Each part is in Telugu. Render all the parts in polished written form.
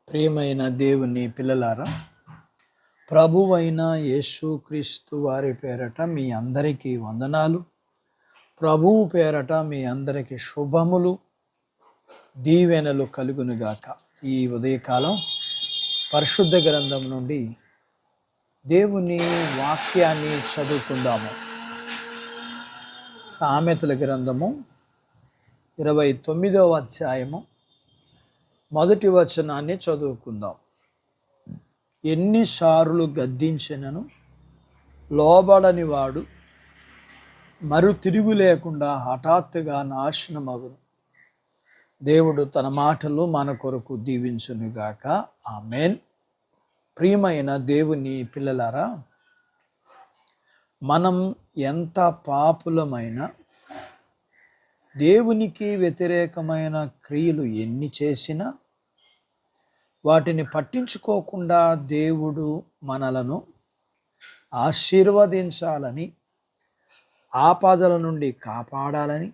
ప్రియమైన దేవుని పిల్లలారా, ప్రభువైన యేసుక్రీస్తు వారి పేరట మీ అందరికీ వందనాలు. ప్రభువు పేరట మీ అందరికీ శుభములు, దీవెనలు కలుగునుగాక. ఈ ఉదయకాలం పరిశుద్ధ గ్రంథం నుండి దేవుని వాక్యాన్ని చదువుకుందాము. సామెతల గ్రంథము 29వ అధ్యాయము మొదటి వచనాన్ని చదువుకుందాం. ఎన్నిసార్లు గద్దించినను లోబడని వాడు మరు తిరుగు లేకుండా హఠాత్తుగా నాశనమగును. దేవుడు తన మాటలు మన కొరకు దీవించునుగాక. ఆమేన్. ప్రియమైన దేవుని పిల్లలారా, మనం ఎంత పాపులమైన, దేవునికి వ్యతిరేకమైన క్రియలు ఎన్ని చేసినా వాటిని పట్టించుకోకుండా దేవుడు మనలను ఆశీర్వదించాలని, ఆపదల నుండి కాపాడాలని,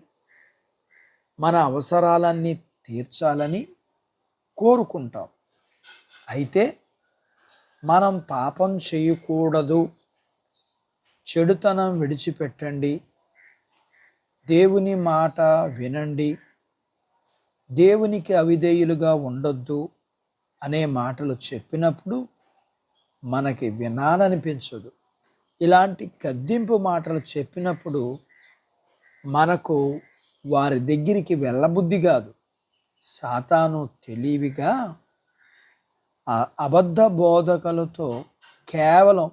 మన అవసరాలన్నీ తీర్చాలని కోరుకుంటాం. అయితే మనం పాపం చేయకూడదు, చెడుతనం విడిచిపెట్టండి, దేవుని మాట వినండి, దేవునికి అవిధేయులుగా ఉండొద్దు అనే మాటలు చెప్పినప్పుడు మనకి వినాలనిపించదు. ఇలాంటి గద్దింపు మాటలు చెప్పినప్పుడు మనకు వారి దగ్గరికి వెళ్ళబుద్ధి కాదు. సాతాను తెలివిగా అబద్ధ బోధకులతో కేవలం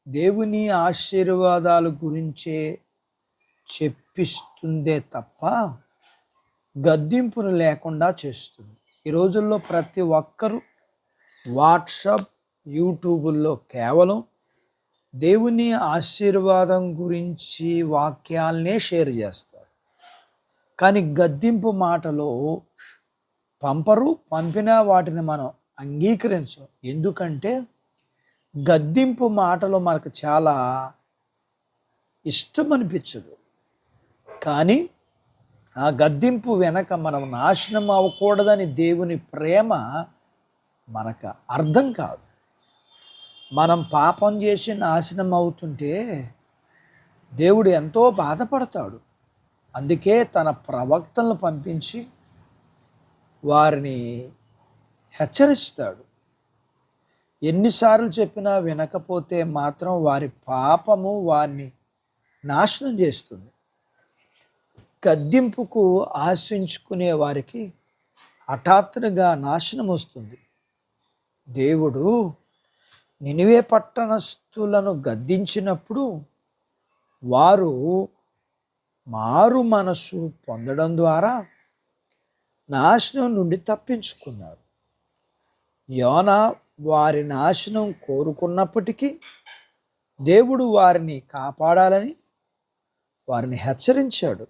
దేవుని ఆశీర్వాదాల గురించే చెప్పిస్తుందే తప్ప గద్దింపును లేకుండా చేస్తుంది. ఈ రోజుల్లో ప్రతి ఒక్కరూ వాట్సాప్, యూట్యూబుల్లో కేవలం దేవుని ఆశీర్వాదం గురించి వాక్యాలనే షేర్ చేస్తారు. కానీ గద్దింపు మాటలు పంపరు, పంపినా వాటిని మనం అంగీకరించం. ఎందుకంటే గద్దింపు మాటలు మనకు చాలా ఇష్టం అనిపించదు. కానీ ఆ గద్దింపు వెనక మనం నాశనం అవ్వకూడదని దేవుని ప్రేమ మనకు అర్థం కాదు. మనం పాపం చేసి నాశనం అవుతుంటే దేవుడు ఎంతో బాధపడతాడు. అందుకే తన ప్రవక్తలను పంపించి వారిని హెచ్చరిస్తాడు. ఎన్నిసార్లు చెప్పినా వినకపోతే మాత్రం వారి పాపము వారిని నాశనం చేస్తుంది. గద్దింపుకు ఆశించుకునే వారికి హఠాత్తుగా నాశనం వస్తుంది. దేవుడు నినివే పట్టణస్థులను గద్దించినప్పుడు వారు మారు మనసు పొందడం ద్వారా నాశనం నుండి తప్పించుకున్నారు. యోనా వారి నాశనం కోరుకున్నప్పటికీ దేవుడు వారిని కాపాడాలని వారిని హెచ్చరించాడు.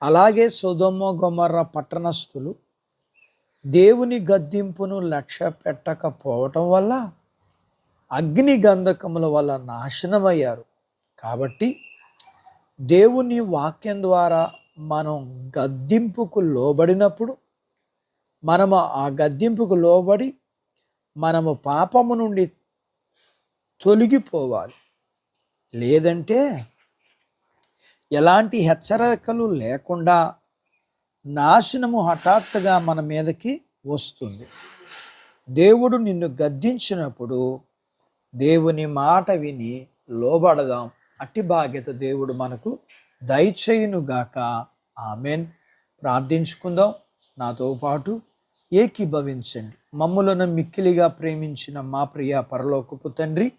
అలాగే సొదొమ గొమొర్రా పట్టణస్థులు దేవుని గద్దింపును లక్ష్య పెట్టకపోవటం వల్ల అగ్ని గంధకముల వల్ల నాశనమయ్యారు. కాబట్టి దేవుని వాక్యం ద్వారా మనం గద్దింపుకు లోబడినప్పుడు, మనము ఆ గద్దింపుకు లోబడి మనము పాపము నుండి తొలగిపోవాలి. లేదంటే ఎలాంటి హెచ్చరికలు లేకుండా నాశనము హఠాత్తుగా మన మీదకి వస్తుంది. దేవుడు నిన్ను గద్దించినప్పుడు దేవుని మాట విని లోబడదాం. అట్టి బాధ్యత దేవుడు మనకు దయచేయునుగాక. ఆమేన్. ప్రార్థించుకుందాం. నాతో పాటు ఏకీభవించండి. మమ్ములను మిక్కిలిగా ప్రేమించిన మా ప్రియ పరలోకపు తండ్రి,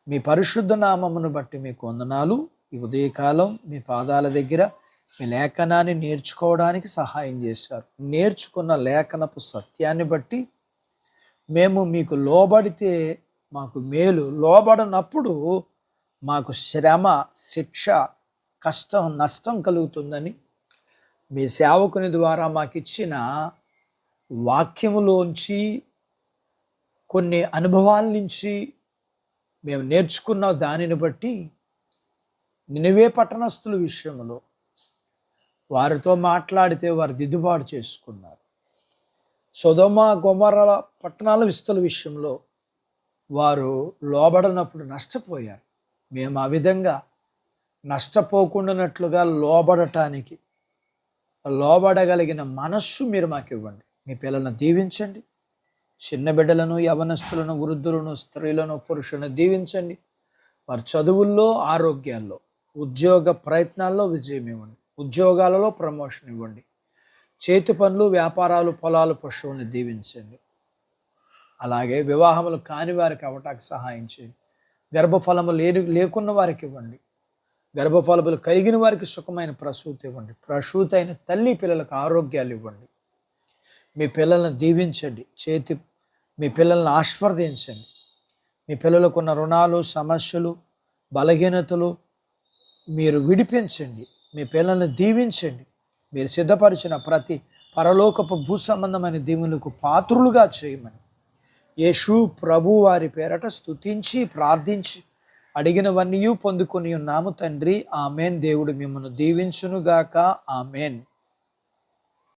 మీ పరిశుద్ధ నామమును బట్టి మీకు వందనాలు. ఈ ఉదయకాలం మీ పాదాల దగ్గర మీ లేఖనాన్ని నేర్చుకోవడానికి సహాయం చేశారు. నేర్చుకున్న లేఖనపు సత్యాన్ని బట్టి మేము మీకు లోబడితే మాకు మేలు, లోబడనప్పుడు మాకు శ్రమ, శిక్ష, కష్టం, నష్టం కలుగుతుందని మీ సేవకుని ద్వారా మాకు ఇచ్చిన వాక్యములోంచి, కొన్ని అనుభవాల నుంచి మేము నేర్చుకున్న దానిని బట్టి నినివే పట్టణస్థుల విషయంలో వారితో మాట్లాడితే వారు దిద్దుబాటు చేసుకున్నారు. సొదొమ గొమొర్రా పట్టణాల విస్తుల విషయంలో వారు లోబడనప్పుడు నష్టపోయారు. మేము ఆ విధంగా నష్టపోకుండానట్లుగా లోబడగలిగిన మనస్సు మీరు మాకు ఇవ్వండి. మీ పిల్లలను దీవించండి. చిన్న బిడ్డలను, యవనస్తులను, వృద్ధులను, స్త్రీలను, పురుషులను దీవించండి. వారి చదువుల్లో, ఆరోగ్యాల్లో, ఉద్యోగ ప్రయత్నాల్లో విజయం ఇవ్వండి. ఉద్యోగాలలో ప్రమోషన్ ఇవ్వండి. చేతి పనులు, వ్యాపారాలు, పొలాలు, పశువులను దీవించండి. అలాగే వివాహములు కాని వారికి అవటానికి సహాయం చేయండి. గర్భఫలము లేకున్న వారికి ఇవ్వండి. గర్భఫలములు కలిగిన వారికి సుఖమైన ప్రసూతి ఇవ్వండి. ప్రసూతి అయిన తల్లి పిల్లలకు ఆరోగ్యాలు ఇవ్వండి. మీ పిల్లలను దీవించండి. మీ పిల్లలను ఆశీర్వదించండి. మీ పిల్లలకున్న రుణాలు, సమస్యలు, బలహీనతలు మీరు విడిపించండి. మీ పిల్లల్ని దీవించండి. మీరు సిద్ధపరిచిన ప్రతి పరలోకపు భూ సంబంధమైన దీవులకు పాత్రులుగా చేయమని యేసు ప్రభు వారి పేరట స్తుతించి ప్రార్థించి అడిగినవన్నీ పొందుకొని ఉన్నాము తండ్రి. ఆమెన్. దేవుడు మిమ్మల్ని దీవించునుగాక. ఆమెన్.